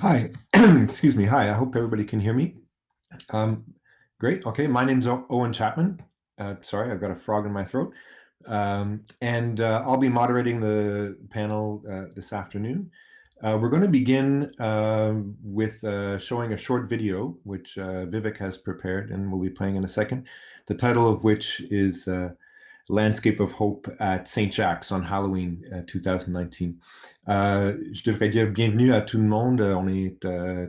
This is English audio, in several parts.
Hi, excuse me. Hi, I hope everybody can hear me. Um, Great. Okay, my name's Owen Chapman. Sorry, I've got a frog in my throat. And I'll be moderating the panel this afternoon. We're going to begin with showing a short video, which Vivek has prepared and we'll be playing in a second. The title of which is Landscape of Hope at St. Jack's on Halloween 2019. Je devrais dire bienvenue à tout le monde. On est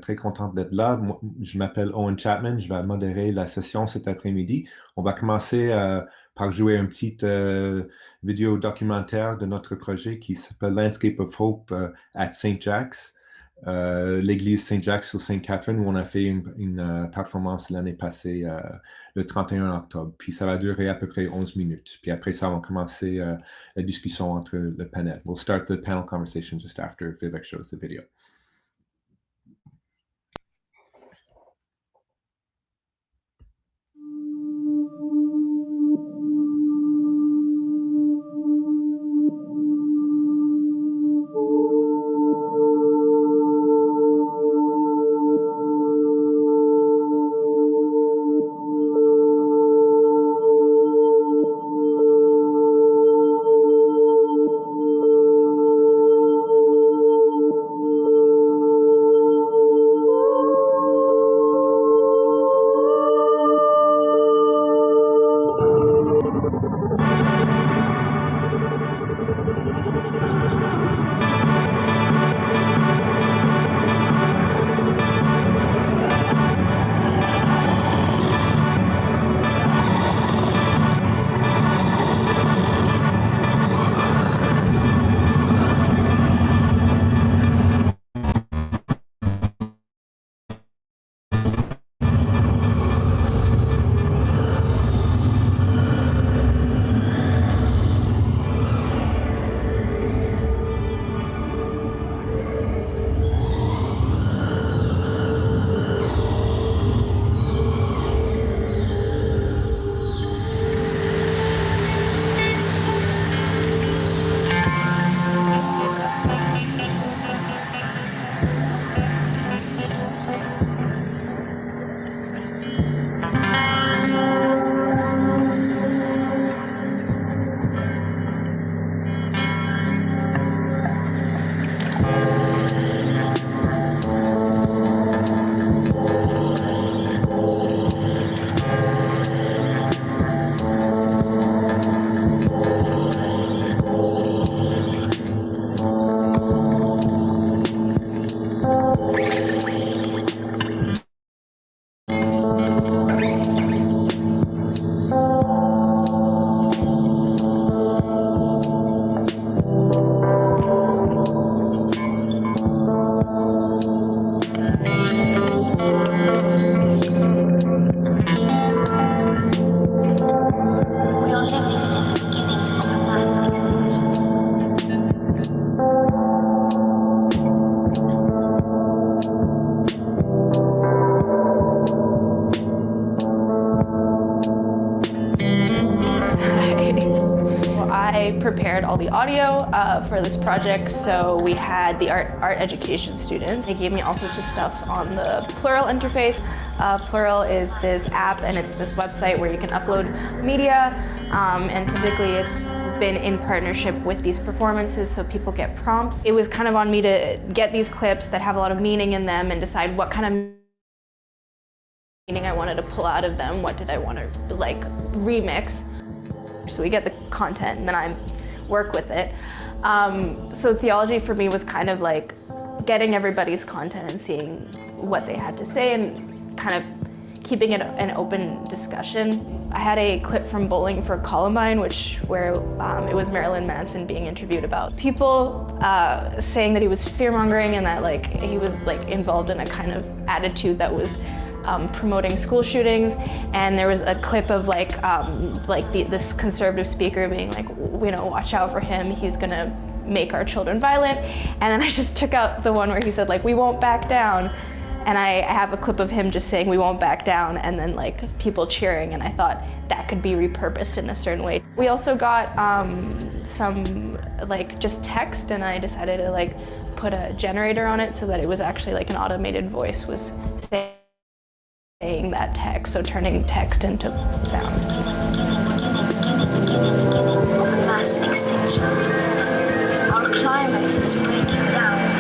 très content d'être là. Moi, je m'appelle Owen Chapman. Je vais modérer la session cet après-midi. On va commencer par jouer un petit vidéo documentaire de notre projet qui s'appelle Landscape of Hope at St. Jack's. L'église Saint-Jacques sur Sainte-Catherine où on a fait une performance l'année passée, le 31 octobre. Puis ça va durer à peu près 11 minutes. Puis après ça, on va commencer la discussion entre le panel. We'll start the panel conversation just after Vivek shows the video. I prepared all the audio for this project, so we had the art education students. They gave me all sorts of stuff on the Plural interface. Plural is this app and it's this website where you can upload media, and typically it's been in partnership with these performances, so people get prompts. It was kind of on me to get these clips that have a lot of meaning in them and decide what kind of meaning I wanted to pull out of them, what did I want to like remix. So we get the content and then I work with it. So theology for me was kind of like getting everybody's content and seeing what they had to say and kind of keeping it an open discussion. I had a clip from Bowling for Columbine, where it was Marilyn Manson being interviewed about people saying that he was fear-mongering and that like he was like involved in a kind of attitude that was promoting school shootings, and there was a clip of this conservative speaker being like, you know, watch out for him, he's gonna make our children violent. And then I just took out the one where he said like, we won't back down, and I have a clip of him just saying we won't back down and then like people cheering, and I thought that could be repurposed in a certain way. We also got some like just text, and I decided to like put a generator on it so that it was actually like an automated voice was saying that text, so turning text into sound. Mass extinction. Our climate is breaking down.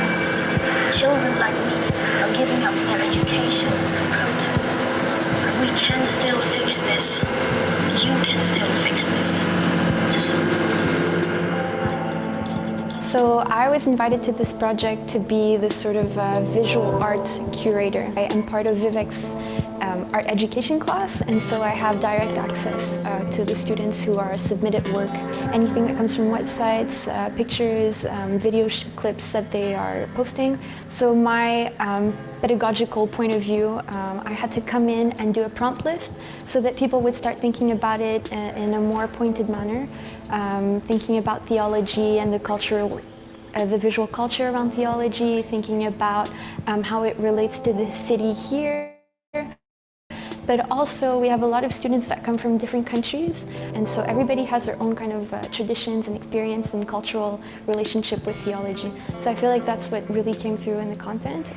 Children like me are giving up their education to protest. But we can still fix this. You can still fix this. So I was invited to this project to be the sort of visual art curator. I am part of Vivek's art education class, and so I have direct access to the students who are submitted work. Anything that comes from websites, pictures, video clips that they are posting. So my pedagogical point of view, I had to come in and do a prompt list so that people would start thinking about it in a more pointed manner, thinking about theology and the visual culture around theology, thinking about how it relates to the city here. But also we have a lot of students that come from different countries, and so everybody has their own kind of traditions and experience and cultural relationship with theology. So I feel like that's what really came through in the content.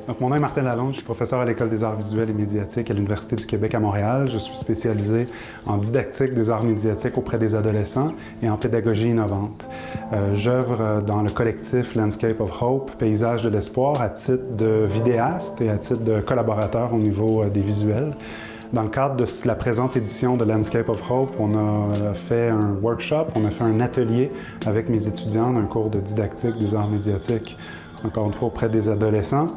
Donc, mon nom est Martin Lalonde, je suis professeur à l'École des arts visuels et médiatiques à l'Université du Québec à Montréal. Je suis spécialisé en didactique des arts médiatiques auprès des adolescents et en pédagogie innovante. J'œuvre dans le collectif Landscape of Hope, Paysage de l'espoir, à titre de vidéaste et à titre de collaborateur au niveau des visuels. Dans le cadre de la présente édition de Landscape of Hope, on a fait un workshop, on a fait un atelier avec mes étudiants d'un cours de didactique des arts médiatiques, encore une fois auprès des adolescents.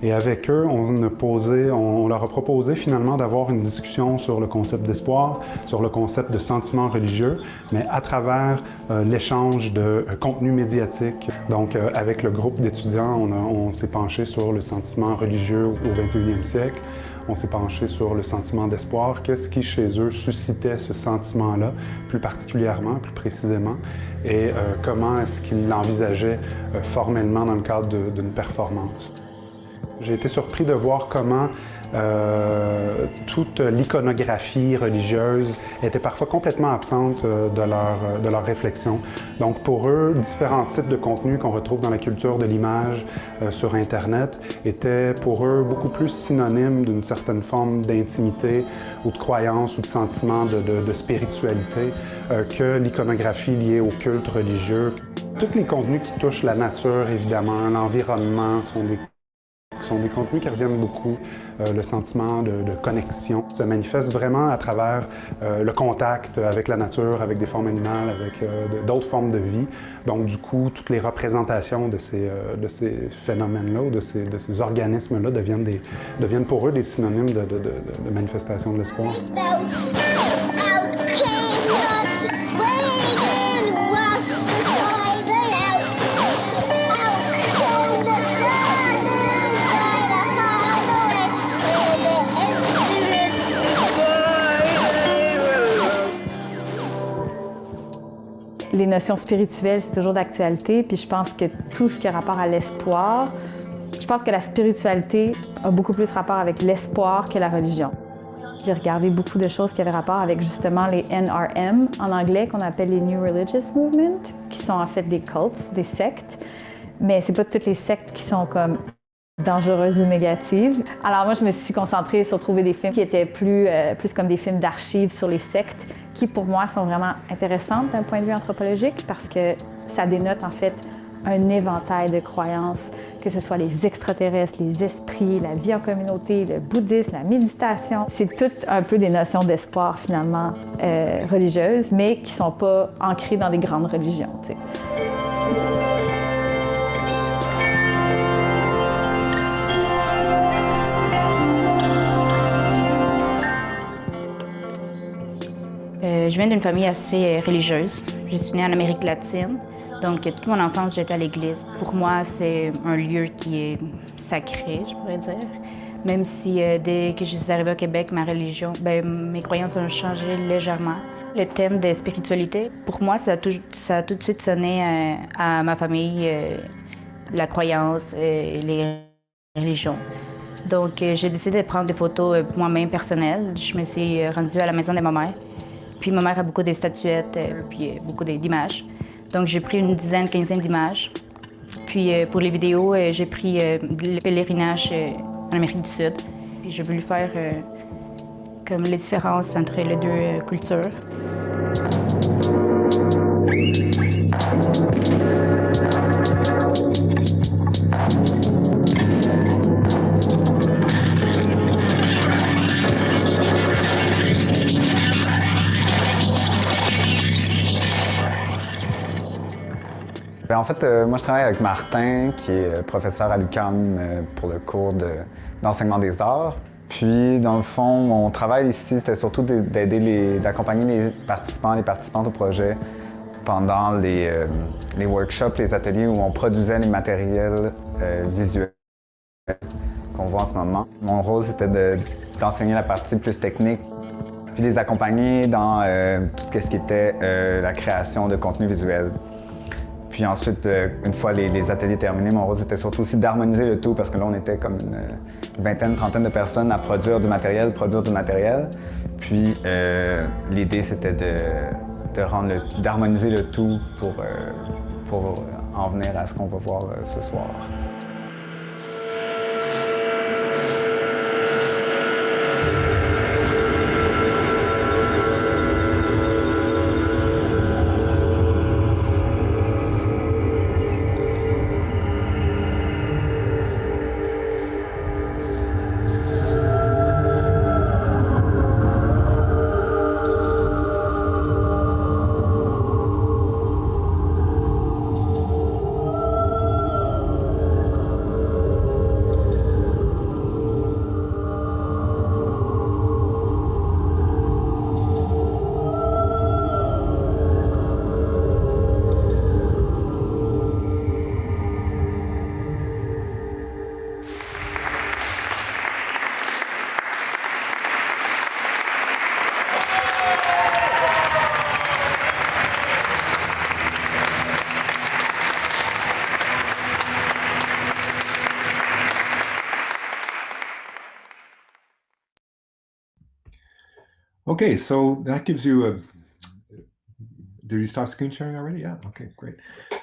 Et avec eux, on leur a proposé finalement d'avoir une discussion sur le concept d'espoir, sur le concept de sentiment religieux, mais à travers l'échange de contenu médiatique. Donc, avec le groupe d'étudiants, on s'est penché sur le sentiment religieux au 21e siècle. On s'est penché sur le sentiment d'espoir. Qu'est-ce qui, chez eux, suscitait ce sentiment-là, plus particulièrement, plus précisément, et comment est-ce qu'ils l'envisageaient formellement dans le cadre d'une performance. J'ai été surpris de voir comment toute l'iconographie religieuse était parfois complètement absente de leur réflexion. Donc pour eux, différents types de contenus qu'on retrouve dans la culture de l'image sur Internet étaient pour eux beaucoup plus synonymes d'une certaine forme d'intimité ou de croyance ou de sentiment de spiritualité que l'iconographie liée au culte religieux. Tous les contenus qui touchent la nature, évidemment, l'environnement, sont des contenus qui reviennent beaucoup. Le sentiment de connexion se manifeste vraiment à travers le contact avec la nature, avec des formes animales, avec d'autres formes de vie. Donc du coup, toutes les représentations de ces phénomènes-là ou de ces organismes-là deviennent pour eux des synonymes de manifestation de l'espoir. Les notions spirituelles, c'est toujours d'actualité, puis je pense que tout ce qui a rapport à l'espoir, je pense que la spiritualité a beaucoup plus rapport avec l'espoir que la religion. J'ai regardé beaucoup de choses qui avaient rapport avec justement les NRM en anglais, qu'on appelle les New Religious Movement, qui sont en fait des cultes, des sectes, mais c'est pas toutes les sectes qui sont comme dangereuses ou négatives. Alors moi, je me suis concentrée sur trouver des films qui étaient plus comme des films d'archives sur les sectes, qui pour moi sont vraiment intéressantes d'un point de vue anthropologique parce que ça dénote en fait un éventail de croyances, que ce soit les extraterrestres, les esprits, la vie en communauté, le bouddhisme, la méditation. C'est toutes un peu des notions d'espoir finalement religieuses, mais qui sont pas ancrées dans des grandes religions, t'sais. Je viens d'une famille assez religieuse. Je suis née en Amérique latine, donc toute mon enfance, j'étais à l'église. Pour moi, c'est un lieu qui est sacré, je pourrais dire. Même si dès que je suis arrivée au Québec, ma religion, mes croyances ont changé légèrement. Le thème de spiritualité, pour moi, ça a tout de suite sonné à ma famille, la croyance, les religions. Donc, j'ai décidé de prendre des photos moi-même personnelles. Je me suis rendue à la maison de ma mère. Puis ma mère a beaucoup de statuettes, puis beaucoup d'images. Donc, j'ai pris une dizaine, quinzaine d'images. Puis pour les vidéos, j'ai pris le pèlerinage en Amérique du Sud. Puis j'ai voulu faire comme les différences entre les deux cultures. En fait, moi, je travaille avec Martin, qui est professeur à l'UQAM pour le cours d'enseignement des arts. Puis, dans le fond, mon travail ici, c'était surtout d'accompagner les participantes au projet pendant les workshops, les ateliers où on produisait les matériels visuels qu'on voit en ce moment. Mon rôle, c'était d'enseigner la partie plus technique, puis les accompagner dans tout ce qui était la création de contenu visuel. Puis ensuite, une fois les ateliers terminés, mon rôle c'était surtout aussi d'harmoniser le tout parce que là, on était comme une vingtaine, trentaine de personnes à produire du matériel. Puis l'idée, c'était d'harmoniser le tout pour en venir à ce qu'on va voir ce soir. Okay, so that gives you a, did you start screen sharing already? Yeah, okay, great.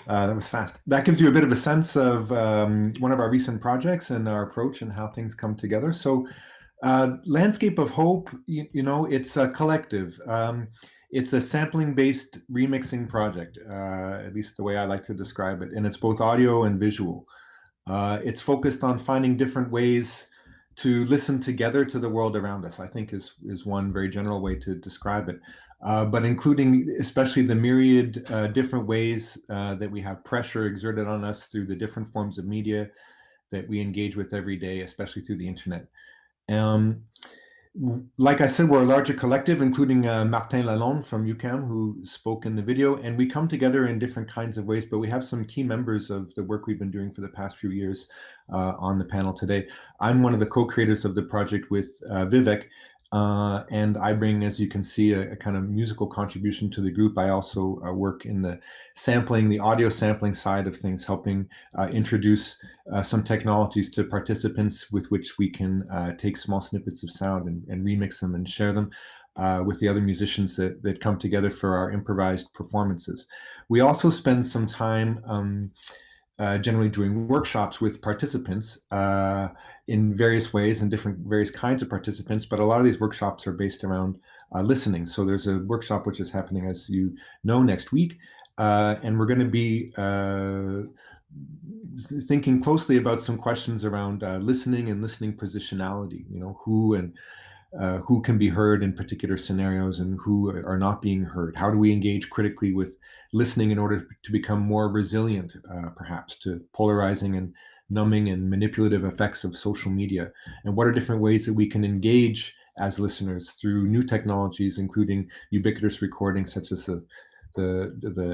That was fast. That gives you a bit of a sense of one of our recent projects and our approach and how things come together. So Landscape of Hope, you know, it's a collective. It's a sampling-based remixing project, at least the way I like to describe it. And it's both audio and visual. It's focused on finding different ways to listen together to the world around us, I think is one very general way to describe it. But including especially the myriad different ways that we have pressure exerted on us through the different forms of media that we engage with every day, especially through the internet. Like I said, we're a larger collective, including Martin Lalonde from UQAM, who spoke in the video, and we come together in different kinds of ways, but we have some key members of the work we've been doing for the past few years on the panel today. I'm one of the co-creators of the project with Vivek, and I bring, as you can see, a kind of musical contribution to the group. I also work in the sampling, the audio sampling side of things, helping introduce some technologies to participants with which we can take small snippets of sound and remix them and share them with the other musicians that come together for our improvised performances. We also spend some time generally doing workshops with participants in various ways and various kinds of participants, but a lot of these workshops are based around listening. So there's a workshop which is happening, as you know, next week, and we're going to be thinking closely about some questions around listening and listening positionality. You know, who can be heard in particular scenarios and who are not being heard. How do we engage critically with listening in order to become more resilient, perhaps, to polarizing and numbing and manipulative effects of social media? And what are different ways that we can engage as listeners through new technologies, including ubiquitous recording, such as the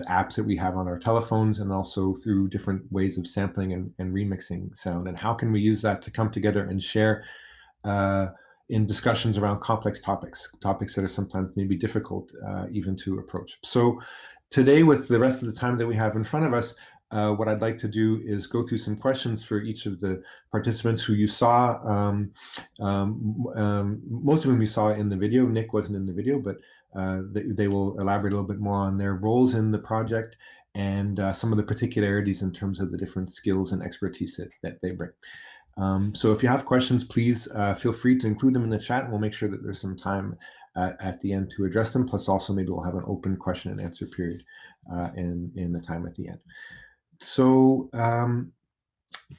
apps that we have on our telephones, and also through different ways of sampling and remixing sound? And how can we use that to come together and share in discussions around complex topics that are sometimes maybe difficult even to approach. So today, with the rest of the time that we have in front of us, what I'd like to do is go through some questions for each of the participants who you saw. Most of whom you saw in the video. Nick wasn't in the video, but they will elaborate a little bit more on their roles in the project and some of the particularities in terms of the different skills and expertise that they bring. So if you have questions, please feel free to include them in the chat, and we'll make sure that there's some time at the end to address them. Plus, also maybe we'll have an open question and answer period in the time at the end. So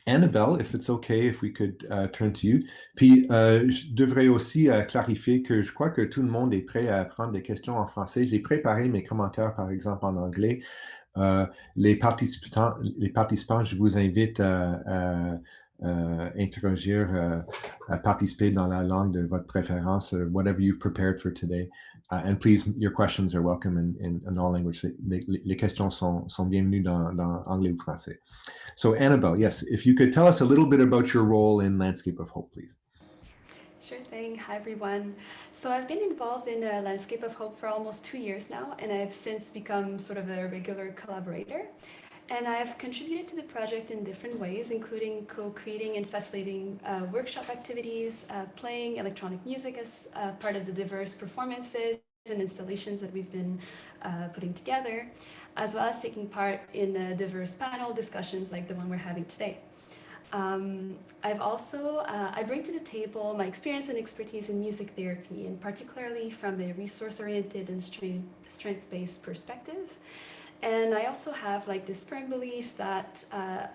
Annabelle, if it's okay, if we could turn to you. Puis, je devrais aussi clarifier que je crois que tout le monde est prêt à prendre des questions en français. J'ai préparé mes commentaires, par exemple, en anglais. Les participants, je vous invite à interagir, à participer dans la langue de votre préférence, whatever you've prepared for today. And please, your questions are welcome in all languages. Les questions sont bienvenues dans anglais ou français. So Annabelle, yes, if you could tell us a little bit about your role in Landscape of Hope, please. Sure thing. Hi, everyone. So I've been involved in the Landscape of Hope for almost 2 years now, and I've since become sort of a regular collaborator. And I've contributed to the project in different ways, including co-creating and facilitating workshop activities, playing electronic music as part of the diverse performances and installations that we've been putting together, as well as taking part in diverse panel discussions like the one we're having today. I've also, I bring to the table my experience and expertise in music therapy, and particularly from a resource-oriented and strength-based perspective. And I also have like this firm belief that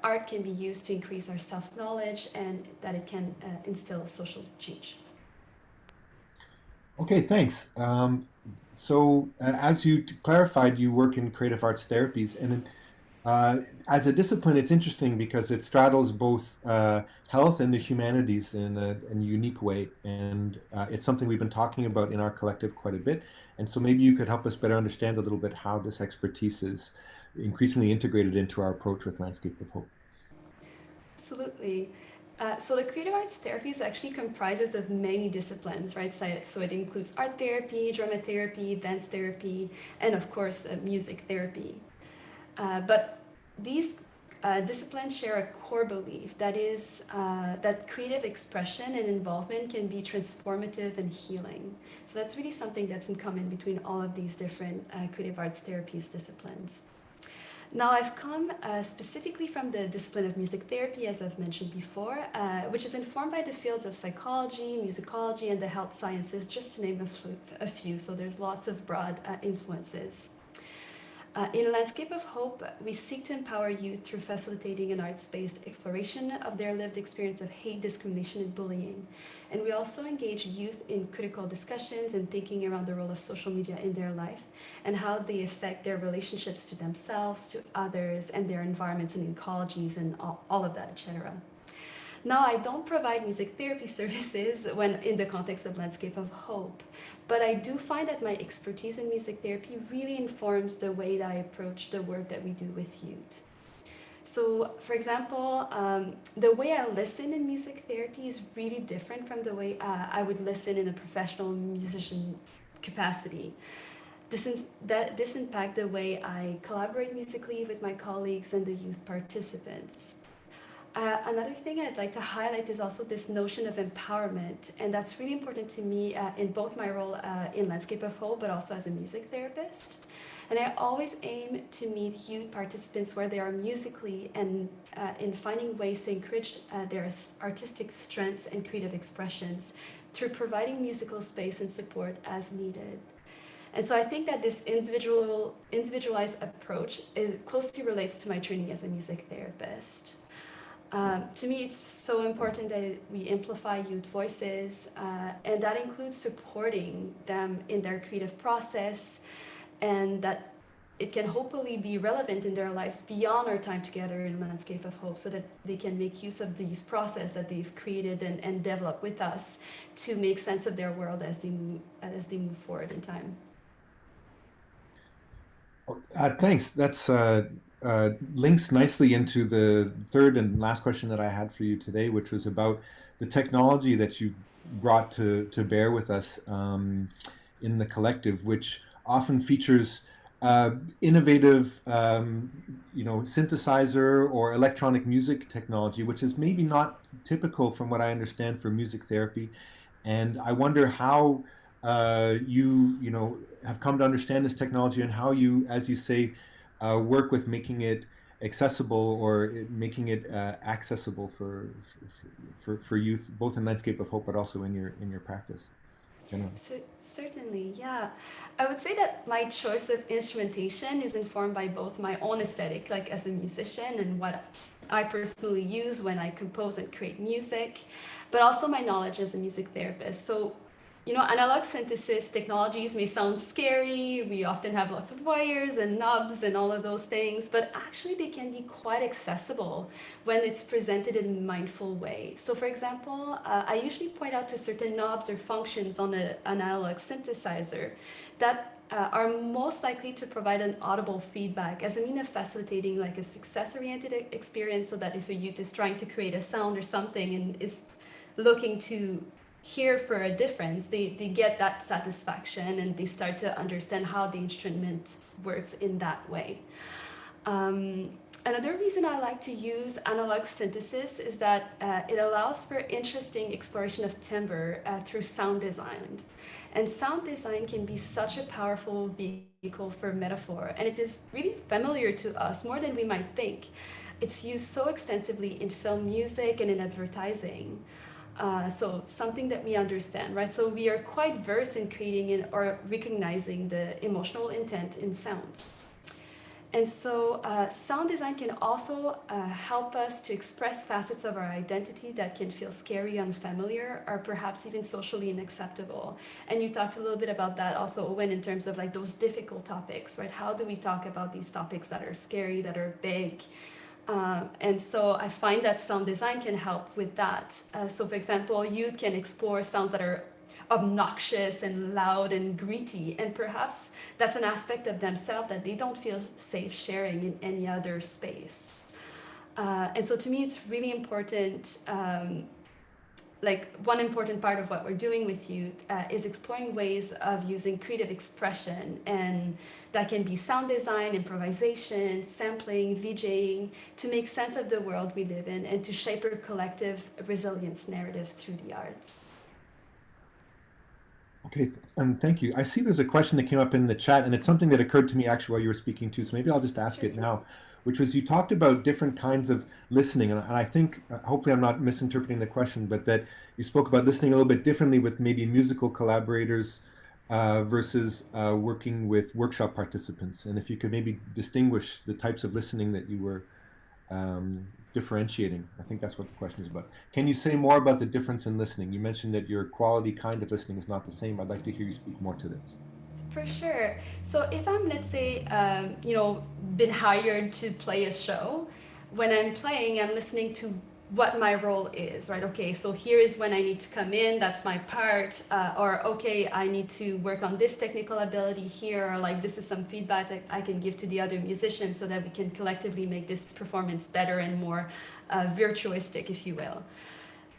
art can be used to increase our self-knowledge and that it can instill social change. Okay, thanks. So as you clarified, you work in creative arts therapies, and as a discipline, it's interesting because it straddles both health and the humanities in a unique way. And it's something we've been talking about in our collective quite a bit. And so maybe you could help us better understand a little bit how this expertise is increasingly integrated into our approach with Landscape of Hope. Absolutely. So the creative arts therapies actually comprises of many disciplines, right? So it includes art therapy, drama therapy, dance therapy, and of course, music therapy. But these disciplines share a core belief that is that creative expression and involvement can be transformative and healing. So that's really something that's in common between all of these different creative arts therapies disciplines. Now I've come specifically from the discipline of music therapy, as I've mentioned before, which is informed by the fields of psychology, musicology, and the health sciences, just to name a few. So there's lots of broad influences. In Landscape of Hope, we seek to empower youth through facilitating an arts-based exploration of their lived experience of hate, discrimination, and bullying. And we also engage youth in critical discussions and thinking around the role of social media in their life and how they affect their relationships to themselves, to others, and their environments and ecologies and all of that, etc. Now, I don't provide music therapy services when in the context of Landscape of Hope, but I do find that my expertise in music therapy really informs the way that I approach the work that we do with youth. So, for example, the way I listen in music therapy is really different from the way I would listen in a professional musician capacity. This impacts the way I collaborate musically with my colleagues and the youth participants. Another thing I'd like to highlight is also this notion of empowerment, and that's really important to me in both my role in Landscape of Hope, but also as a music therapist. And I always aim to meet youth participants where they are musically and in finding ways to encourage their artistic strengths and creative expressions through providing musical space and support as needed. And so I think that this individualized approach closely relates to my training as a music therapist. To me, it's so important that we amplify youth voices, and that includes supporting them in their creative process, and that it can hopefully be relevant in their lives beyond our time together in Landscape of Hope, so that they can make use of these processes that they've created and developed with us to make sense of their world as they move forward in time. Thanks. That's links nicely into the third and last question that I had for you today, which was about the technology that you've brought to bear with us in the collective, which often features innovative, synthesizer or electronic music technology, which is maybe not typical from what I understand for music therapy. And I wonder how you have come to understand this technology and how you, as you say, work with making it accessible or making it accessible for youth, both in Landscape of Hope, but also in your practice. Generally. So, certainly, yeah. I would say that my choice of instrumentation is informed by both my own aesthetic, like as a musician, and what I personally use when I compose and create music, but also my knowledge as a music therapist. So, analog synthesis technologies may sound scary. We often have lots of wires and knobs and all of those things, but actually they can be quite accessible when it's presented in a mindful way. So for example, I usually point out to certain knobs or functions on an analog synthesizer that are most likely to provide an audible feedback as a mean of facilitating like a success-oriented experience, so that if a youth is trying to create a sound or something and is looking to hear for a difference, they get that satisfaction and they start to understand how the instrument works in that way. Another reason I like to use analog synthesis is that it allows for interesting exploration of timbre through sound design. And sound design can be such a powerful vehicle for metaphor, and it is really familiar to us more than we might think. It's used so extensively in film music and in advertising. So something that we understand, right? So we are quite versed in creating or recognizing the emotional intent in sounds. And so sound design can also help us to express facets of our identity that can feel scary, unfamiliar, or perhaps even socially unacceptable. And you talked a little bit about that also, Owen, in terms of like those difficult topics, right? How do we talk about these topics that are scary, that are big? And so I find that sound design can help with that. So for example, youth can explore sounds that are obnoxious and loud and gritty, and perhaps that's an aspect of themselves that they don't feel safe sharing in any other space. And so to me, it's really important, like one important part of what we're doing with youth is exploring ways of using creative expression, and that can be sound design, improvisation, sampling, VJing, to make sense of the world we live in and to shape a collective resilience narrative through the arts. Okay, thank you. I see there's a question that came up in the chat, and it's something that occurred to me actually while you were speaking too, so maybe I'll just ask it now, which was you talked about different kinds of listening, and I think, hopefully I'm not misinterpreting the question, but that you spoke about listening a little bit differently with maybe musical collaborators versus working with workshop participants, and if you could maybe distinguish the types of listening that you were differentiating. I think that's what the question is about. Can you say more about the difference in listening? You mentioned that your quality kind of listening is not the same. I'd like to hear you speak more to this. For sure. So if I'm, let's say, been hired to play a show, when I'm playing, I'm listening to what my role is, right? Okay, so here is when I need to come in, that's my part, or okay, I need to work on this technical ability here, or like this is some feedback that I can give to the other musicians so that we can collectively make this performance better and more virtuistic, if you will.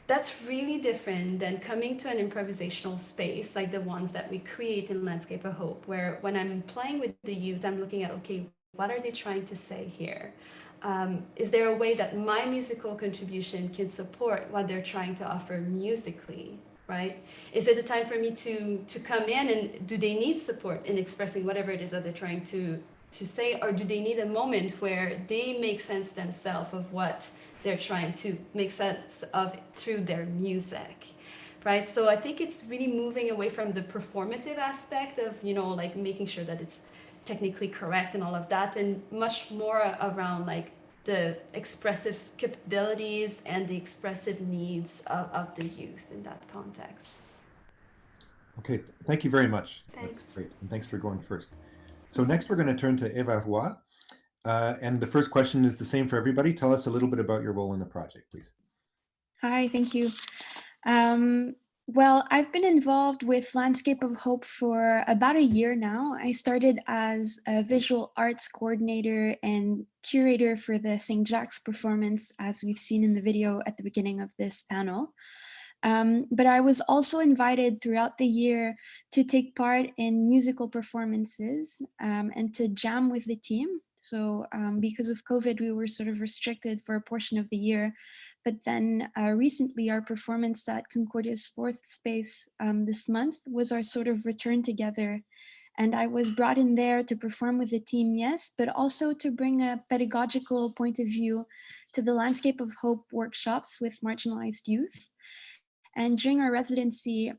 That's really different than coming to an improvisational space like the ones that we create in Landscape of Hope, where when I'm playing with the youth, I'm looking at, okay, what are they trying to say here? Is there a way that my musical contribution can support what they're trying to offer musically, right? Is it a time for me to come in, and do they need support in expressing whatever it is that they're trying to say, or do they need a moment where they make sense themselves of what they're trying to make sense of through their music, right? So I think it's really moving away from the performative aspect of, like making sure that it's technically correct and all of that, and much more around like the expressive capabilities and the expressive needs of the youth in that context. Okay, thank you very much. Thanks. That's great, and thanks for going first. So next we're going to turn to Eva Roy, and the first question is the same for everybody. Tell us a little bit about your role in the project, please. Hi, thank you. Well, I've been involved with Landscape of Hope for about a year now. I started as a visual arts coordinator and curator for the St. Jacques performance, as we've seen in the video at the beginning of this panel. But I was also invited throughout the year to take part in musical performances and to jam with the team. So because of COVID, we were sort of restricted for a portion of the year. But then recently, our performance at Concordia's fourth space this month was our sort of return together. And I was brought in there to perform with the team, yes, but also to bring a pedagogical point of view to the Landscape of Hope workshops with marginalized youth. And during our residency,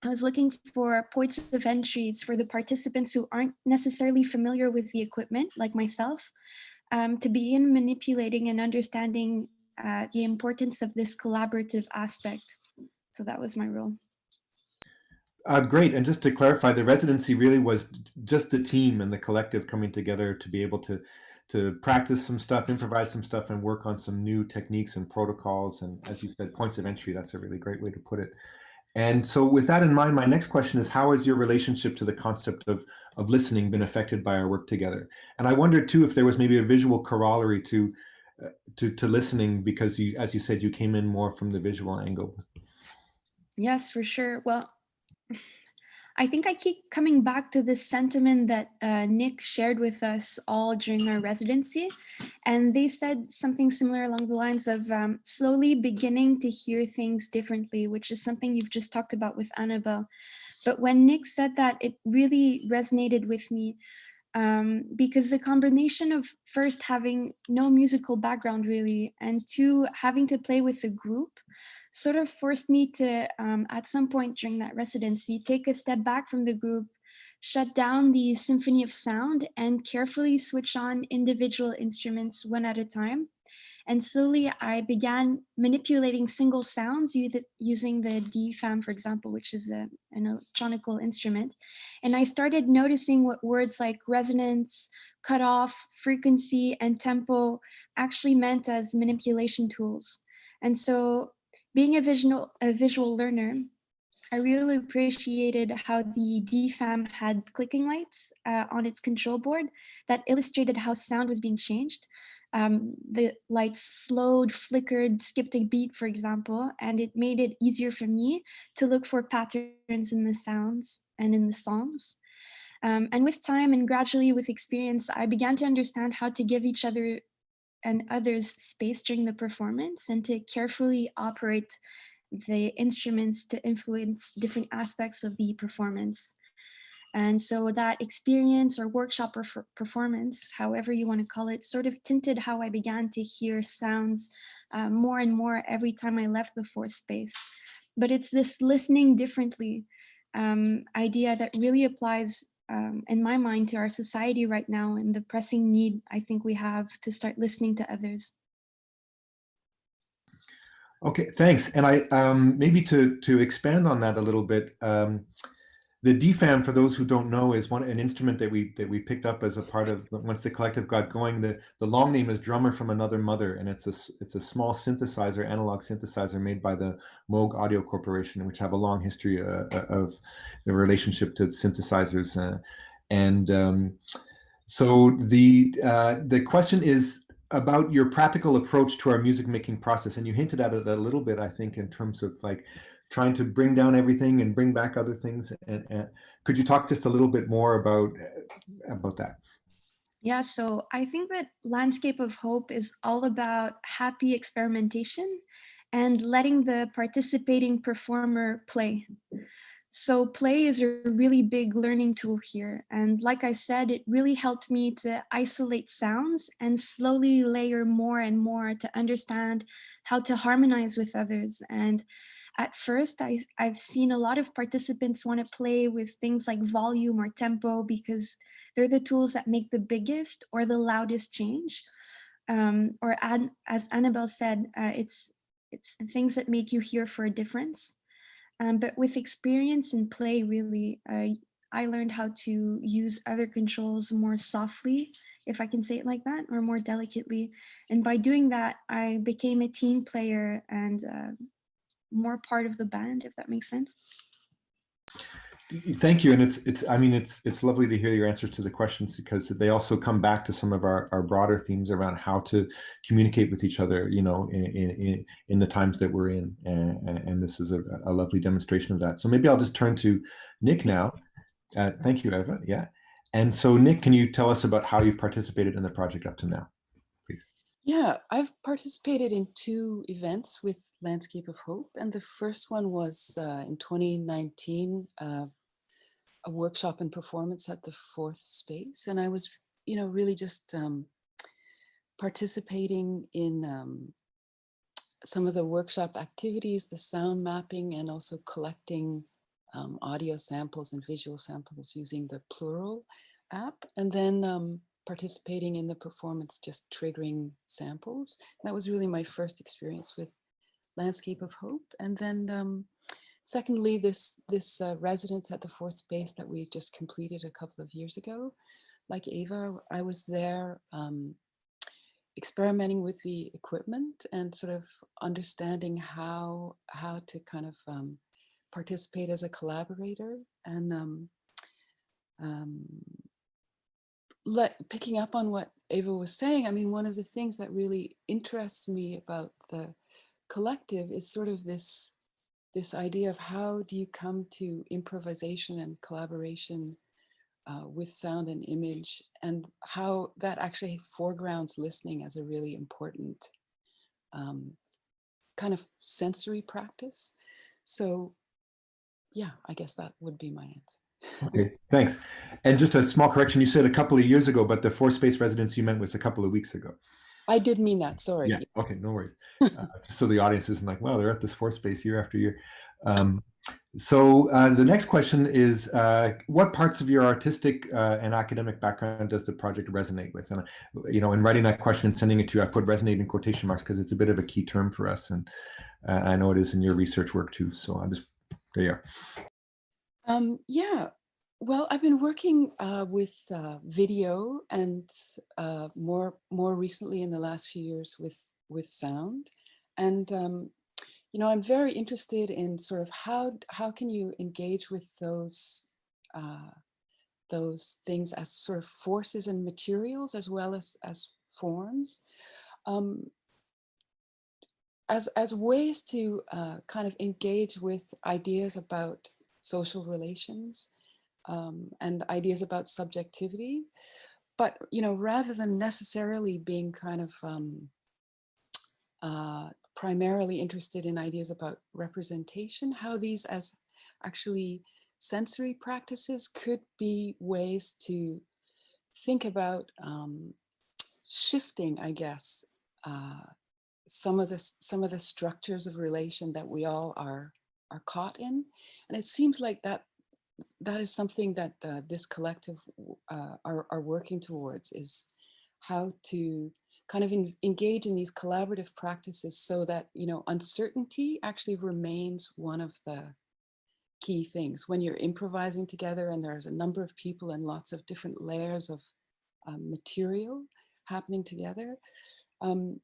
I was looking for points of entries for the participants who aren't necessarily familiar with the equipment, like myself, to begin manipulating and understanding the importance of this collaborative aspect. So that was my role. Great. And just to clarify, the residency really was just the team and the collective coming together to be able to practice some stuff, improvise some stuff, and work on some new techniques and protocols. And as you said, points of entry, that's a really great way to put it. And so with that in mind, my next question is, how has your relationship to the concept of listening been affected by our work together? And I wondered too, if there was maybe a visual corollary to listening, because you, as you said, you came in more from the visual angle. Yes, for sure. Well, I think I keep coming back to this sentiment that Nick shared with us all during our residency. And they said something similar along the lines of slowly beginning to hear things differently, which is something you've just talked about with Annabelle. But when Nick said that, it really resonated with me because the combination of first having no musical background really, and two, having to play with a group, sort of forced me to, at some point during that residency, take a step back from the group, shut down the symphony of sound, and carefully switch on individual instruments one at a time. And slowly I began manipulating single sounds using the DFAM, for example, which is an electronical instrument. And I started noticing what words like resonance, cutoff, frequency, and tempo actually meant as manipulation tools. And so being a visual learner, I really appreciated how the DFAM had clicking lights on its control board that illustrated how sound was being changed. The lights slowed, flickered, skipped a beat, for example, and it made it easier for me to look for patterns in the sounds and in the songs. And with time and gradually with experience, I began to understand how to give each other and others space during the performance and to carefully operate the instruments to influence different aspects of the performance. And so that experience or workshop or performance, however you want to call it, sort of tinted how I began to hear sounds more and more every time I left the fourth space. But it's this listening differently idea that really applies in my mind to our society right now and the pressing need I think we have to start listening to others. Okay, thanks. And I maybe to expand on that a little bit, the DFAM, for those who don't know, is an instrument that we picked up as a part of, once the collective got going. The long name is Drummer from Another Mother, and it's a small synthesizer, analog synthesizer made by the Moog Audio Corporation, which have a long history of the relationship to synthesizers. So the question is about your practical approach to our music making process, and you hinted at it a little bit, I think, in terms of like trying to bring down everything and bring back other things. And could you talk just a little bit more about that? Yeah, so I think that Landscape of Hope is all about happy experimentation and letting the participating performer play. So play is a really big learning tool here. And like I said, it really helped me to isolate sounds and slowly layer more and more to understand how to harmonize with others. And at first, I've seen a lot of participants want to play with things like volume or tempo because they're the tools that make the biggest or the loudest change. As Annabelle said, it's the things that make you hear for a difference. But with experience and play, really, I learned how to use other controls more softly, if I can say it like that, or more delicately. And by doing that, I became a team player and more part of the band, if that makes sense. Thank you, and I mean it's lovely to hear your answers to the questions because they also come back to some of our broader themes around how to communicate with each other, you know, in the times that we're in, and this is a lovely demonstration of that. So maybe I'll just turn to Nick now. Thank you, Eva. Yeah, and so Nick, can you tell us about how you've participated in the project up to now, please? Yeah, I've participated in 2 events with Landscape of Hope, and the first one was in 2019, a workshop and performance at the Fourth Space, and I was, you know, really just participating in some of the workshop activities, the sound mapping, and also collecting audio samples and visual samples using the Plural app, and then participating in the performance, just triggering samples. That was really my first experience with Landscape of Hope. And then secondly, this residence at the Fourth Space that we just completed a couple of years ago. Like Eva, I was there experimenting with the equipment and sort of understanding how to kind of participate as a collaborator, and picking up on what Eva was saying, I mean, one of the things that really interests me about the collective is sort of this idea of how do you come to improvisation and collaboration with sound and image, and how that actually foregrounds listening as a really important kind of sensory practice. So yeah, I guess that would be my answer. Okay, thanks. And just a small correction, you said a couple of years ago, but the Fourth Space residence you meant was a couple of weeks ago. I did mean that, sorry. Yeah, okay, no worries. Just so the audience isn't like, well, they're at this Fourth Space year after year. So the next question is, what parts of your artistic and academic background does the project resonate with? And, you know, in writing that question and sending it to you, I put resonate in quotation marks because it's a bit of a key term for us. And I know it is in your research work too. So I'm just, there you are. Yeah, well, I've been working with video, and more recently in the last few years with sound, and you know, I'm very interested in sort of how can you engage with those things as sort of forces and materials as well as forms, as ways to kind of engage with ideas about social relations, and ideas about subjectivity, but, you know, rather than necessarily being kind of primarily interested in ideas about representation, how these as actually sensory practices could be ways to think about shifting, I guess, some of the structures of relation that we all are caught in. And it seems like that is something that this collective are working towards, is how to kind of engage in these collaborative practices so that, you know, uncertainty actually remains one of the key things. When you're improvising together and there's a number of people and lots of different layers of material happening together, in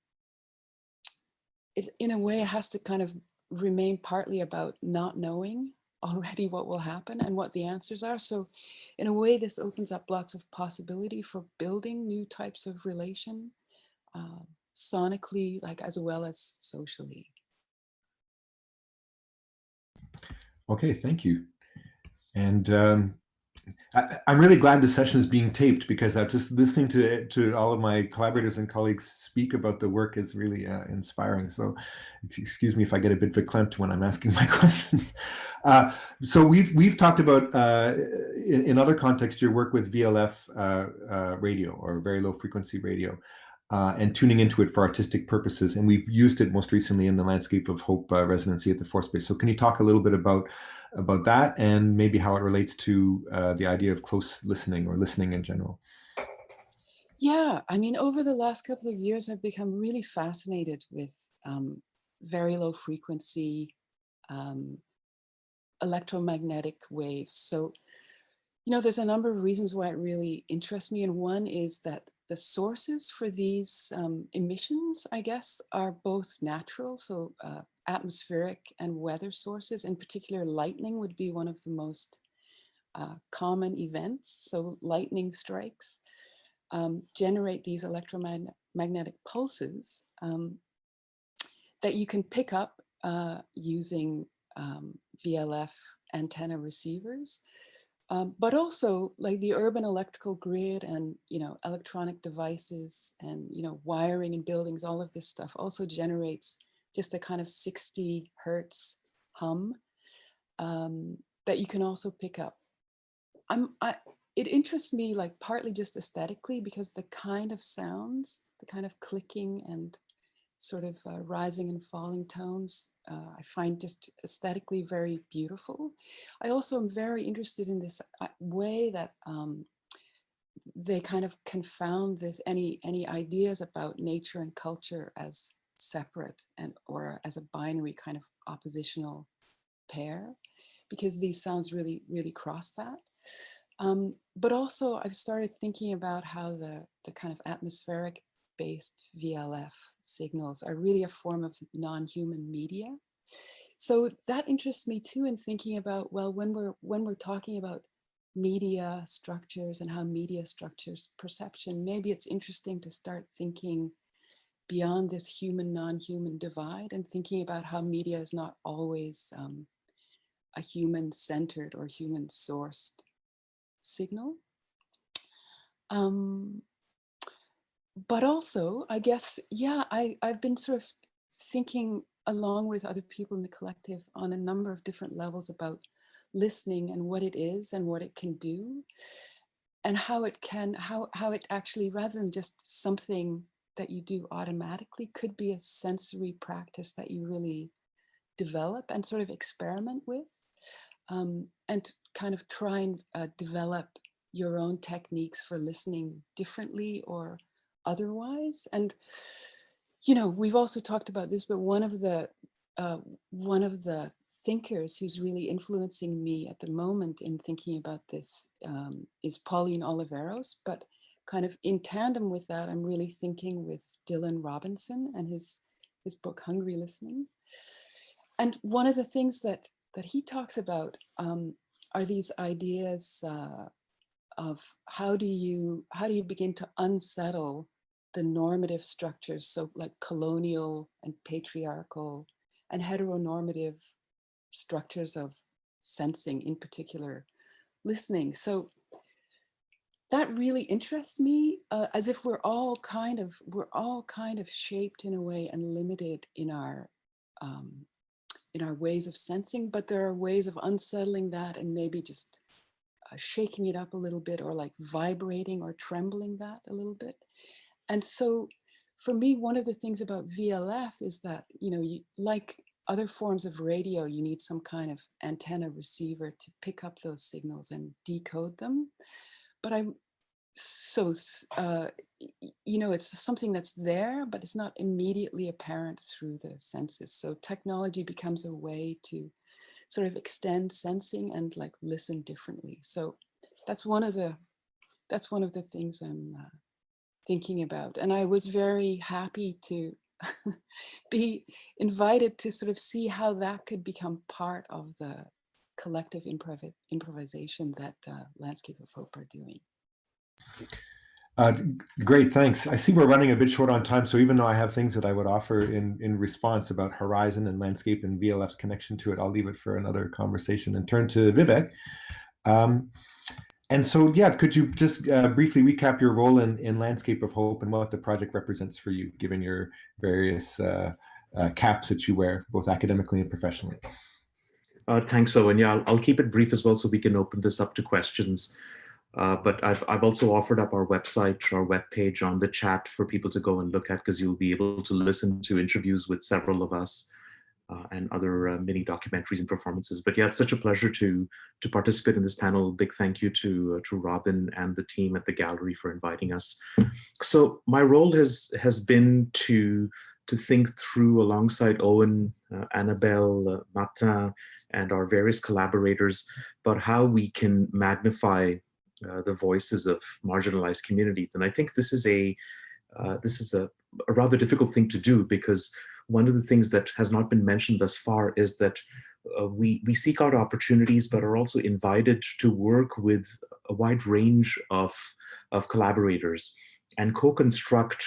a way, it has to kind of remain partly about not knowing already what will happen and what the answers are. So in a way, this opens up lots of possibility for building new types of relation, sonically, like, as well as socially. Okay, thank you. And I'm really glad this session is being taped, because I'm just listening to all of my collaborators and colleagues speak about the work is really inspiring. So excuse me if I get a bit verklempt when I'm asking my questions. So we've talked about in other contexts your work with VLF radio, or very low frequency radio, and tuning into it for artistic purposes. And we've used it most recently in the Landscape of Hope residency at the Fourth Space. So can you talk a little bit about that, and maybe how it relates to the idea of close listening, or listening in general? Yeah, I mean, over the last couple of years, I've become really fascinated with very low frequency electromagnetic waves. So, you know, there's a number of reasons why it really interests me. And one is that the sources for these emissions, I guess, are both natural. So atmospheric and weather sources. In particular, lightning would be one of the most common events, so lightning strikes, generate these electromagnetic pulses that you can pick up using VLF antenna receivers. But also like the urban electrical grid and, electronic devices and, wiring in buildings, all of this stuff also generates just a kind of 60 hertz hum that you can also pick up. It interests me like partly just aesthetically because the kind of sounds, the kind of clicking and sort of rising and falling tones, I find just aesthetically very beautiful. I also am very interested in this way that they kind of confound this any ideas about nature and culture as separate or as a binary kind of oppositional pair, because these sounds really, really cross that. But also I've started thinking about how the kind of atmospheric based VLF signals are really a form of non-human media. So that interests me too in thinking about, well, when we're talking about media structures and how media structures perception, maybe it's interesting to start thinking beyond this human non-human divide and thinking about how media is not always a human centered or human sourced signal. But also, I guess, yeah, I've been sort of thinking along with other people in the collective on a number of different levels about listening and what it is and what it can do and how it actually, rather than just something that you do automatically, could be a sensory practice that you really develop and sort of experiment with and kind of try and develop your own techniques for listening differently or otherwise. And we've also talked about this, but one of the thinkers who's really influencing me at the moment in thinking about this is Pauline Oliveros. But kind of in tandem with that, I'm really thinking with Dylan Robinson and his book Hungry Listening. And one of the things that he talks about are these ideas of how do you begin to unsettle the normative structures, so like colonial and patriarchal and heteronormative structures of sensing, in particular listening. So that really interests me, as if we're all kind of shaped in a way and limited in our ways of sensing, but there are ways of unsettling that and maybe just shaking it up a little bit, or like vibrating or trembling that a little bit. And so for me, one of the things about VLF is that, like other forms of radio, you need some kind of antenna receiver to pick up those signals and decode them. But it's something that's there, but it's not immediately apparent through the senses. So technology becomes a way to sort of extend sensing and like listen differently. So that's one of the things I'm thinking about. And I was very happy to be invited to sort of see how that could become part of the collective improvisation that Landscape of Hope are doing. Great, thanks. I see we're running a bit short on time, so even though I have things that I would offer in response about Horizon and Landscape and VLF's connection to it, I'll leave it for another conversation and turn to Vivek. And so, yeah, could you just briefly recap your role in Landscape of Hope and what the project represents for you, given your various caps that you wear, both academically and professionally? Thanks, Owen. Yeah, I'll keep it brief as well so we can open this up to questions. But I've also offered up our website, our webpage on the chat for people to go and look at, because you'll be able to listen to interviews with several of us and other mini documentaries and performances. But yeah, it's such a pleasure to participate in this panel. Big thank you to Robin and the team at the gallery for inviting us. So my role has been to think through, alongside Owen, Annabelle, Martin, and our various collaborators, about how we can magnify the voices of marginalized communities. And I think this is a rather difficult thing to do, because one of the things that has not been mentioned thus far is that we seek out opportunities, but are also invited to work with a wide range of collaborators and co-construct,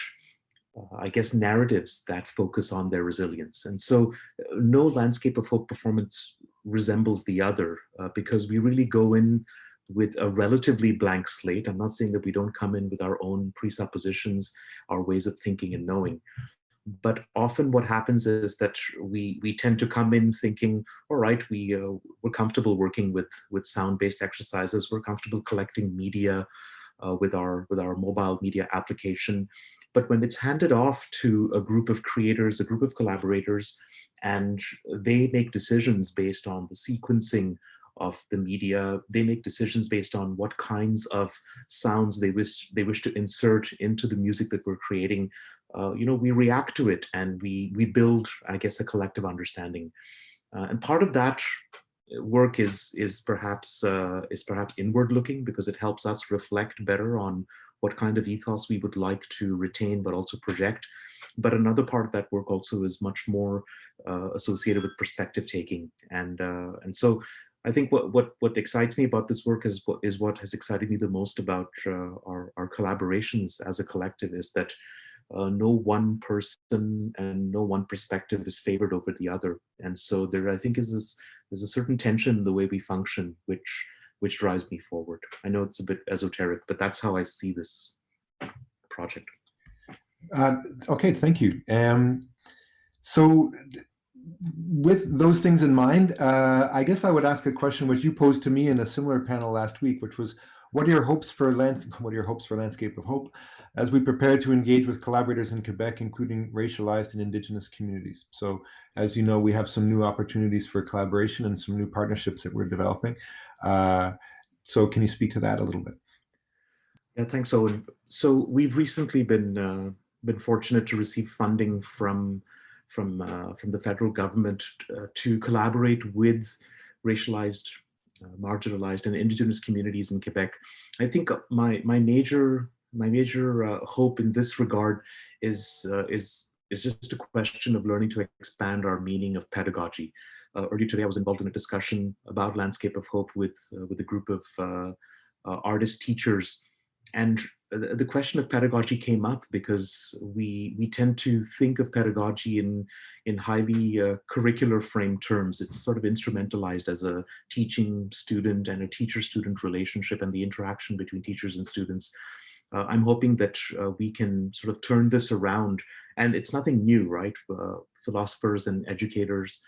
I guess, narratives that focus on their resilience. And so no Landscape of Hope performance resembles the other, because we really go in with a relatively blank slate. I'm not saying that we don't come in with our own presuppositions, our ways of thinking and knowing. But often what happens is that we tend to come in thinking, all right, we're comfortable working with sound-based exercises. We're comfortable collecting media with our mobile media application. But when it's handed off to a group of creators, a group of collaborators, and they make decisions based on the sequencing of the media, they make decisions based on what kinds of sounds they wish to insert into the music that we're creating, we react to it and we build, I guess, a collective understanding. And part of that work is perhaps inward looking, because it helps us reflect better on what kind of ethos we would like to retain but also project. But another part of that work also is much more associated with perspective taking. And so I think what excites me about this work is what has excited me the most about our collaborations as a collective, is that no one person and no one perspective is favored over the other. And so there, I think, there's a certain tension in the way we function, which drives me forward. I know it's a bit esoteric, but that's how I see this project. Okay, thank you. So with those things in mind, I guess I would ask a question which you posed to me in a similar panel last week, which was, what are your hopes for Landscape of Hope as we prepare to engage with collaborators in Quebec, including racialized and Indigenous communities? So as you know, we have some new opportunities for collaboration and some new partnerships that we're developing. So can you speak to that a little bit? Yeah, thanks, Owen. So we've recently been fortunate to receive funding from the federal government to collaborate with racialized, marginalized, and Indigenous communities in Quebec. I think my major hope in this regard is just a question of learning to expand our meaning of pedagogy. Earlier today, I was involved in a discussion about Landscape of Hope with a group of artist teachers, and the question of pedagogy came up because we tend to think of pedagogy in highly curricular frame terms. It's sort of instrumentalized as a teaching student and a teacher-student relationship and the interaction between teachers and students. I'm hoping that we can sort of turn this around, and it's nothing new, right? Philosophers and educators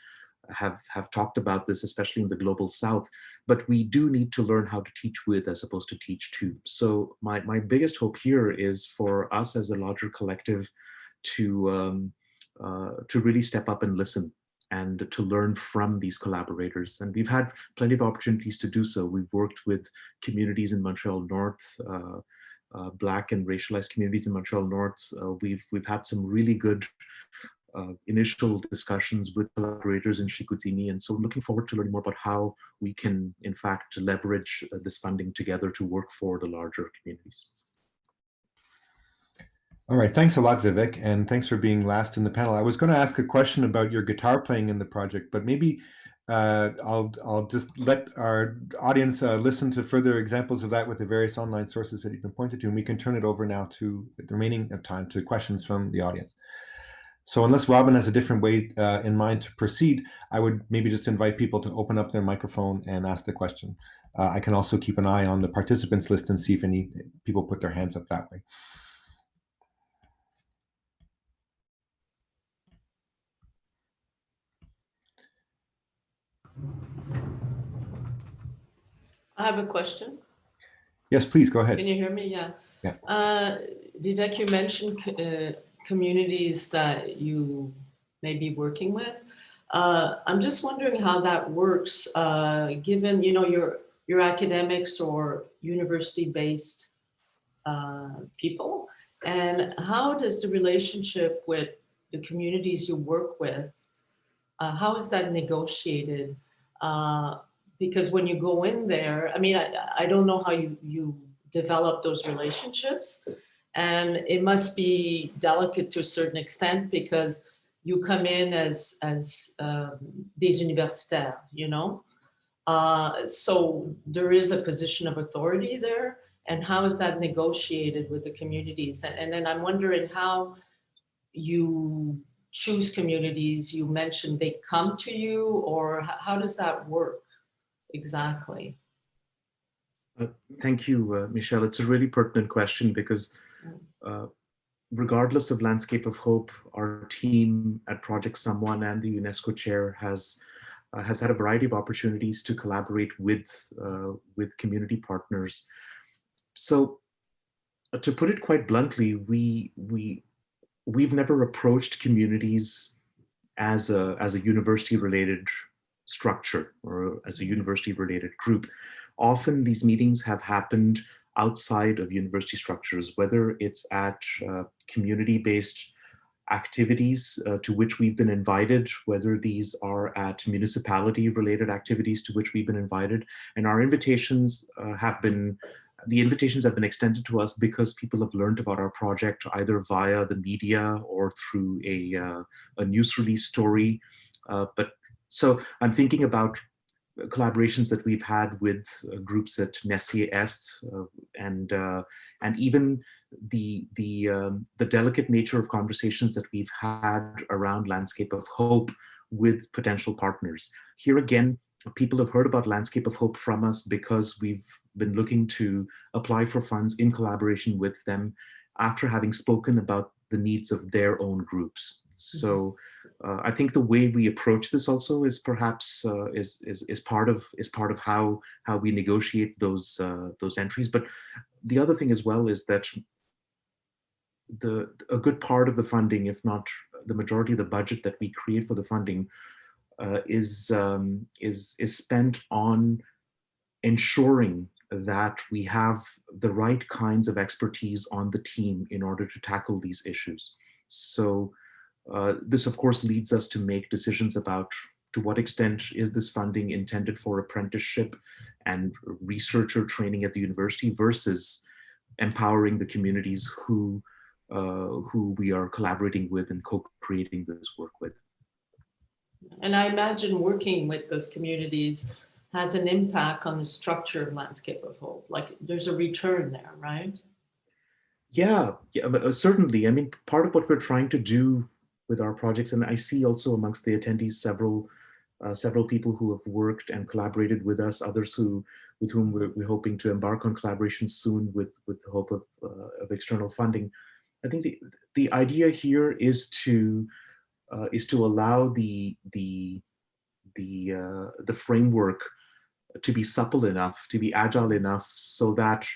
have talked about this, especially in the global South, but we do need to learn how to teach with as opposed to teach to. So my biggest hope here is for us as a larger collective to really step up and listen and to learn from these collaborators. And we've had plenty of opportunities to do so. We've worked with communities in Montreal North, Black and racialized communities in Montreal North. We've had some really good initial discussions with collaborators in Chicoutimi, and so looking forward to learning more about how we can, in fact, leverage this funding together to work for the larger communities. All right, thanks a lot, Vivek, and thanks for being last in the panel. I was going to ask a question about your guitar playing in the project, but maybe I'll just let our audience listen to further examples of that with the various online sources that you've been pointed to, and we can turn it over now to the remaining time to questions from the audience. So unless Robin has a different way in mind to proceed, I would maybe just invite people to open up their microphone and ask the question. I can also keep an eye on the participants list and see if any people put their hands up that way. I have a question. Yes, please, go ahead. Can you hear me? Yeah. Yeah. Vivek, you mentioned communities that you may be working with. I'm just wondering how that works, given your academics or university-based people, and how does the relationship with the communities you work with, how is that negotiated? Because when you go in there, I mean, I don't know how you develop those relationships. And it must be delicate to a certain extent because you come in as des universitaires, you know? So there is a position of authority there, and how is that negotiated with the communities? And then I'm wondering how you choose communities. You mentioned they come to you, or how does that work exactly? Thank you, Michelle. It's a really pertinent question because regardless of Landscape of Hope, our team at Project Someone and the UNESCO chair has had a variety of opportunities to collaborate with community partners. So, to put it quite bluntly, we've never approached communities as a university-related structure or as a university-related group. Often these meetings have happened outside of university structures, whether it's at community-based activities to which we've been invited, whether these are at municipality-related activities to which we've been invited. And our invitations have been extended to us because people have learned about our project either via the media or through a news release story. So I'm thinking about collaborations that we've had with groups at Messier Est, and even the delicate nature of conversations that we've had around Landscape of Hope with potential partners. Here again, people have heard about Landscape of Hope from us because we've been looking to apply for funds in collaboration with them after having spoken about the needs of their own groups. So I think the way we approach this also is perhaps is part of how we negotiate those entries. But the other thing as well is that a good part of the funding, if not the majority of the budget that we create for the funding, is spent on ensuring that we have the right kinds of expertise on the team in order to tackle these issues. So this, of course, leads us to make decisions about to what extent is this funding intended for apprenticeship and researcher training at the university versus empowering the communities who we are collaborating with and co-creating this work with. And I imagine working with those communities has an impact on the structure of Landscape of Hope. Like there's a return there, right? Yeah, but certainly. I mean, part of what we're trying to do with our projects, and I see also amongst the attendees several people who have worked and collaborated with us, others with whom we're hoping to embark on collaboration soon with the hope of external funding. I think the idea here is to allow the framework to be supple enough, to be agile enough, so that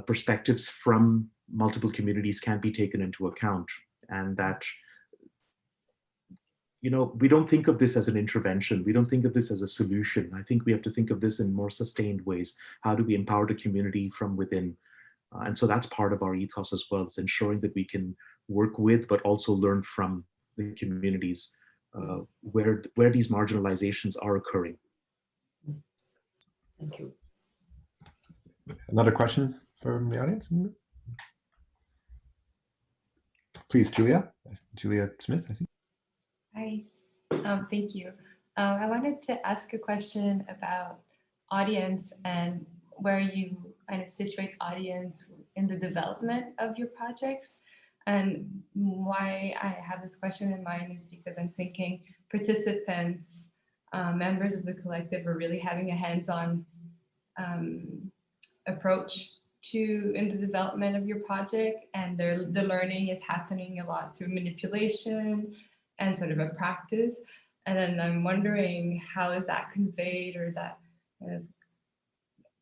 perspectives from multiple communities can be taken into account, and that, you know, we don't think of this as an intervention. We don't think of this as a solution. I think we have to think of this in more sustained ways. How do we empower the community from within? And so that's part of our ethos as well, is ensuring that we can work with, but also learn from the communities where these marginalizations are occurring. Thank you. Another question from the audience? Please, Julia Smith, I see. Hi, thank you. I wanted to ask a question about audience and where you kind of situate audience in the development of your projects. And why I have this question in mind is because I'm thinking participants, members of the collective are really having a hands-on approach in the development of your project, and the learning is happening a lot through manipulation and sort of a practice. And then I'm wondering, how is that conveyed, or that kind of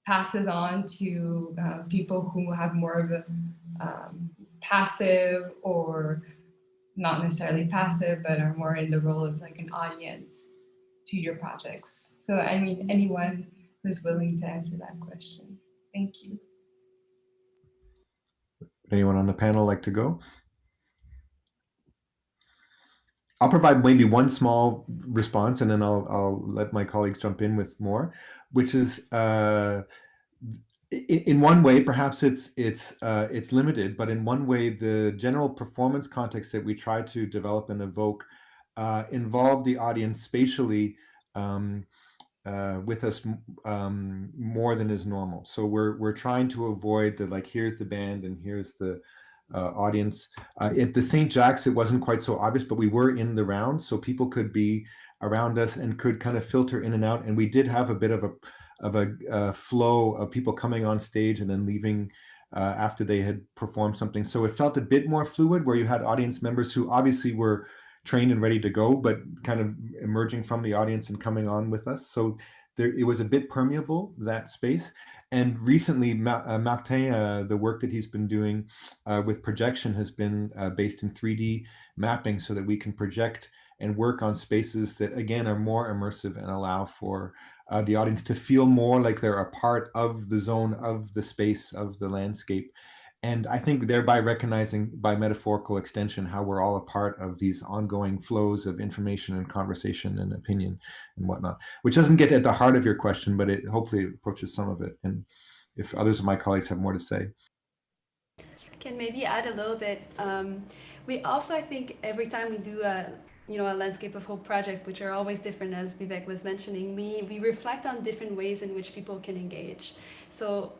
passes on to people who have more of a passive, or not necessarily passive, but are more in the role of like an audience to your projects. So I mean, anyone who's willing to answer that question. Thank you. Anyone on the panel like to go? I'll provide maybe one small response, and then I'll let my colleagues jump in with more, which is in one way, perhaps it's limited, but in one way, the general performance context that we try to develop and evoke involve the audience spatially with us more than is normal. So we're trying to avoid the like, here's the band and here's the audience. At the St. Jack's, it wasn't quite so obvious, but we were in the round, so people could be around us and could kind of filter in and out. And we did have a bit of a flow of people coming on stage and then leaving after they had performed something. So it felt a bit more fluid, where you had audience members who obviously were trained and ready to go, but kind of emerging from the audience and coming on with us. So it was a bit permeable, that space. And recently, Martin, the work that he's been doing with projection has been based in 3D mapping, so that we can project and work on spaces that, again, are more immersive and allow for the audience to feel more like they're a part of the zone, of the space, of the landscape. And I think thereby recognizing, by metaphorical extension, how we're all a part of these ongoing flows of information and conversation and opinion and whatnot, which doesn't get at the heart of your question, but it hopefully approaches some of it. And if others of my colleagues have more to say. I can maybe add a little bit. We also, I think, every time we do a landscape of hope project, which are always different, as Vivek was mentioning, we reflect on different ways in which people can engage. So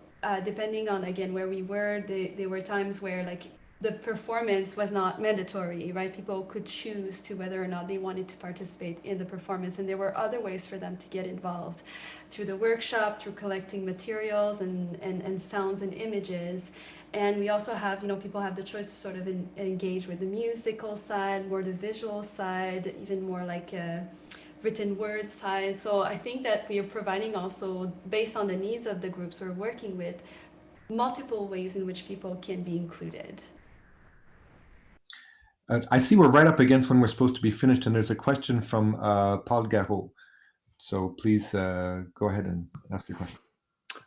depending on, again, where we were, there were times where like the performance was not mandatory, right? People could choose to whether or not they wanted to participate in the performance, and there were other ways for them to get involved, through the workshop, through collecting materials and sounds and images. And we also have, people have the choice to sort of engage with the musical side, more the visual side, even more like a written word side. So I think that we are providing also, based on the needs of the groups we're working with, multiple ways in which people can be included. I see we're right up against when we're supposed to be finished, and there's a question from Paul Garot. So please go ahead and ask your question.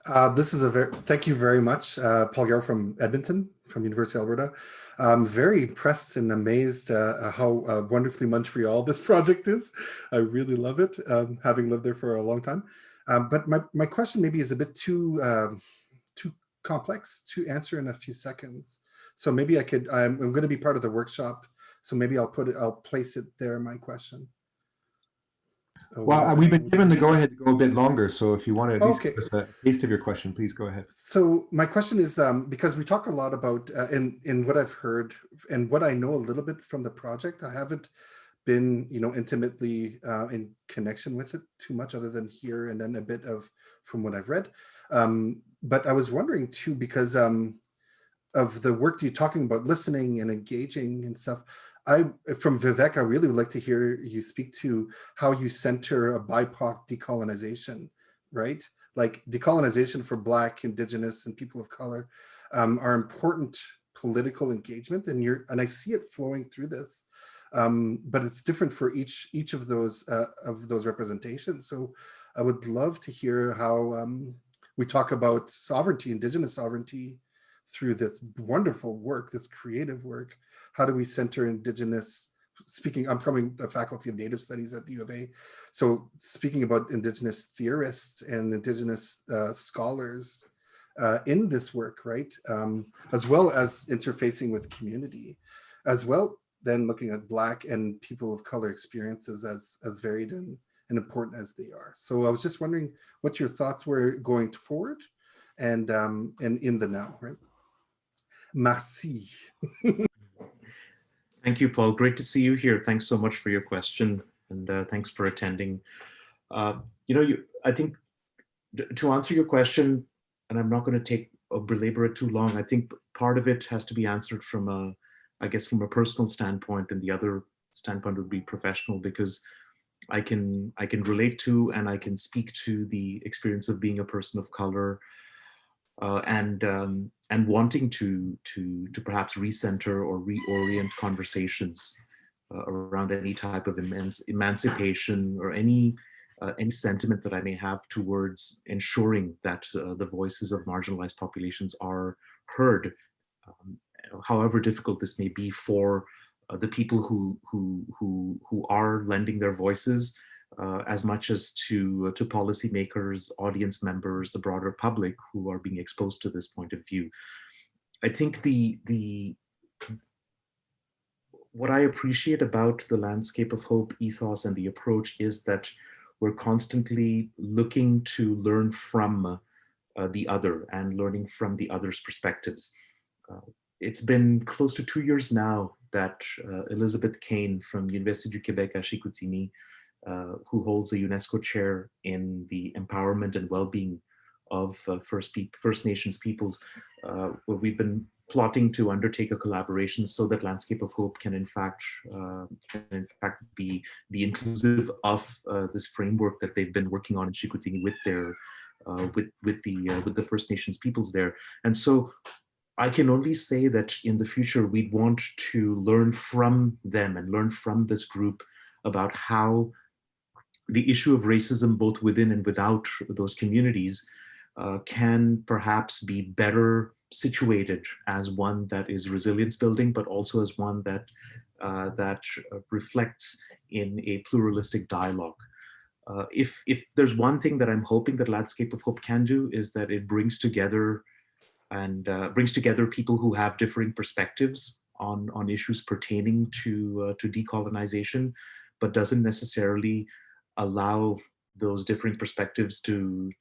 Thank you very much, Paul Garot from Edmonton, from University of Alberta. I'm very impressed and amazed how wonderfully Montreal this project is. I really love it, having lived there for a long time. But my question maybe is a bit too complex to answer in a few seconds. So maybe I'm going to be part of the workshop, so maybe I'll place it there, my question. Well, we've been given the go-ahead to go a bit longer, so if you want to at least give us a taste of your question, please go ahead. So my question is, because we talk a lot about, in what I've heard and what I know a little bit from the project, I haven't been, intimately in connection with it too much, other than here and then a bit from what I've read. But I was wondering too, because of the work that you're talking about, listening and engaging and stuff, from Vivek, I really would like to hear you speak to how you center a BIPOC decolonization, right? Like decolonization for Black, Indigenous, and people of color are important political engagement, and I see it flowing through this, but it's different for each of those representations. So I would love to hear how we talk about sovereignty, Indigenous sovereignty, through this wonderful work, this creative work. How do we center Indigenous, I'm from the Faculty of Native Studies at the U of A, so speaking about Indigenous theorists and Indigenous scholars in this work, right? As well as interfacing with community, as well then looking at Black and people of color experiences as varied and important as they are. So I was just wondering what your thoughts were going forward and in the now, right? Merci. Thank you, Paul. Great to see you here. Thanks so much for your question, and thanks for attending. I think to answer your question, and I'm not going to belabor it too long, I think part of it has to be answered from a personal standpoint, and the other standpoint would be professional, because I can relate to and I can speak to the experience of being a person of color, and wanting to perhaps recenter or reorient conversations around any type of emancipation or any sentiment that I may have towards ensuring that the voices of marginalized populations are heard, however difficult this may be for the people who are lending their voices, as much as to policymakers, audience members, the broader public who are being exposed to this point of view. I think what I appreciate about the Landscape of Hope ethos and the approach is that we're constantly looking to learn from the other and learning from the other's perspectives. It's been close to 2 years now that Elizabeth Kane from Université du Québec à Chicoutimi, who holds a UNESCO chair in the empowerment and well-being of First Nations peoples, where we've been plotting to undertake a collaboration so that Landscape of Hope can in fact be inclusive of this framework that they've been working on in Chicoutimi with their with the First Nations peoples there. And so I can only say that in the future we'd want to learn from them and learn from this group about how the issue of racism, both within and without those communities, can perhaps be better situated as one that is resilience building, but also as one that reflects in a pluralistic dialogue. If there's one thing that I'm hoping that Landscape of Hope can do, is that it brings together people who have differing perspectives on issues pertaining to decolonization, but doesn't necessarily allow those differing perspectives to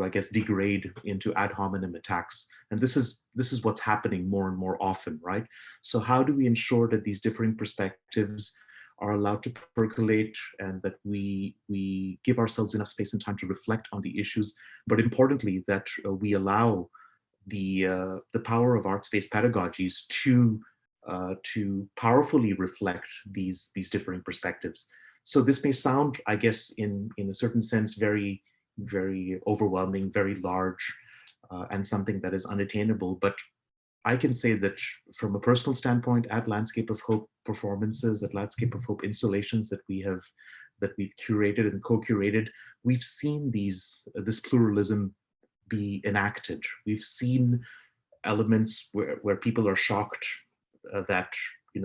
I guess degrade into ad hominem attacks. And this is what's happening more and more often, right? So how do we ensure that these differing perspectives are allowed to percolate, and that we give ourselves enough space and time to reflect on the issues, but importantly that we allow the power of arts-based pedagogies to powerfully reflect these differing perspectives. So this may sound, I guess, in a certain sense, very, very overwhelming, very large, and something that is unattainable. But I can say that from a personal standpoint, at Landscape of Hope performances, at Landscape of Hope installations that we've curated and co-curated, we've seen this pluralism be enacted. We've seen elements where people are shocked that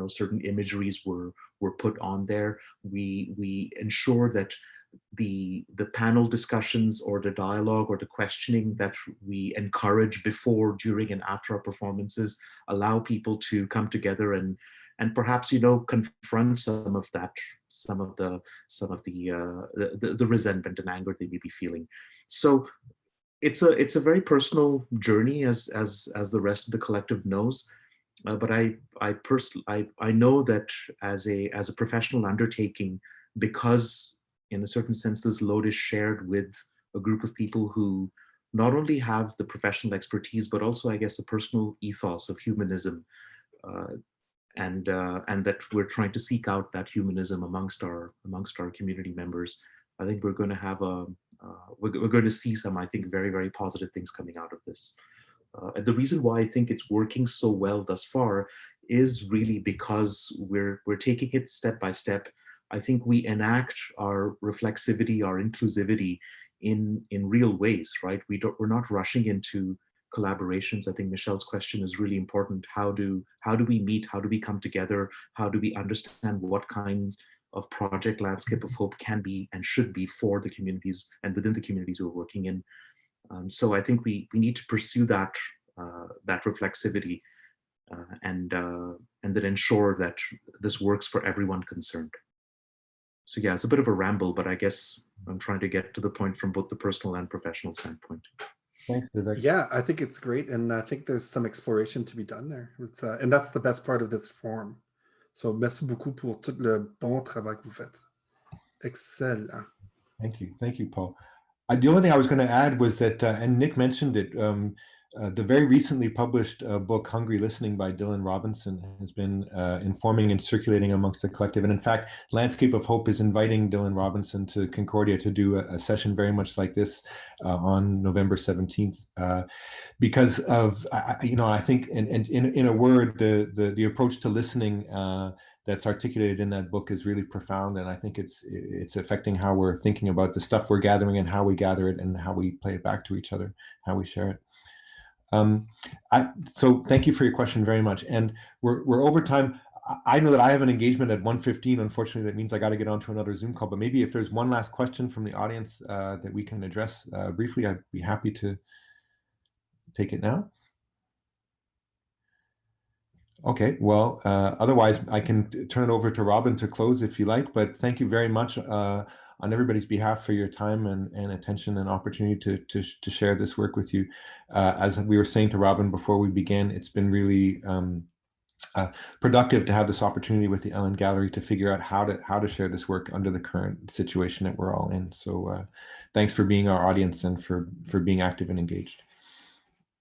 certain imageries were put on there. We ensure that the panel discussions or the dialogue or the questioning that we encourage before, during, and after our performances allow people to come together and perhaps confront some of the resentment and anger they may be feeling. So it's a very personal journey, as the rest of the collective knows. But I know that as a professional undertaking, because in a certain sense this load is shared with a group of people who not only have the professional expertise, but also, I guess, a personal ethos of humanism, and that we're trying to seek out that humanism amongst our community members. I think we're going to have we're going to see some, I think, very, very positive things coming out of this. And the reason why I think it's working so well thus far is really because we're taking it step by step. I think we enact our reflexivity, our inclusivity in real ways, right? We're not rushing into collaborations. I think Michelle's question is really important. How do we meet? How do we come together? How do we understand what kind of project Landscape of Hope can be and should be for the communities and within the communities we're working in? So I think we need to pursue that reflexivity and then ensure that this works for everyone concerned. So yeah, it's a bit of a ramble, but I guess I'm trying to get to the point from both the personal and professional standpoint. Thanks, Vivek. Yeah, I think it's great, and I think there's some exploration to be done there. It's and that's the best part of this forum. So merci beaucoup pour tout le bon travail que vous faites. Excellent. Thank you, Paul. The only thing I was going to add was that, and Nick mentioned it, the very recently published book, Hungry Listening by Dylan Robinson, has been informing and circulating amongst the collective. And in fact, Landscape of Hope is inviting Dylan Robinson to Concordia to do a session very much like this on November 17th, because of, I think, in a word, the approach to listening that's articulated in that book is really profound, and I think it's affecting how we're thinking about the stuff we're gathering and how we gather it and how we play it back to each other, how we share it. So thank you for your question very much, and we're over time. I know that I have an engagement at 1:15. Unfortunately, that means I got to get onto another Zoom call. But maybe if there's one last question from the audience that we can address briefly, I'd be happy to take it now. Okay, well, otherwise I can turn it over to Robin to close if you like, but thank you very much on everybody's behalf for your time and attention and opportunity to share this work with you. As we were saying to Robin before we began, it's been really productive to have this opportunity with the Ellen Gallery to figure out how to share this work under the current situation that we're all in. So thanks for being our audience and for being active and engaged.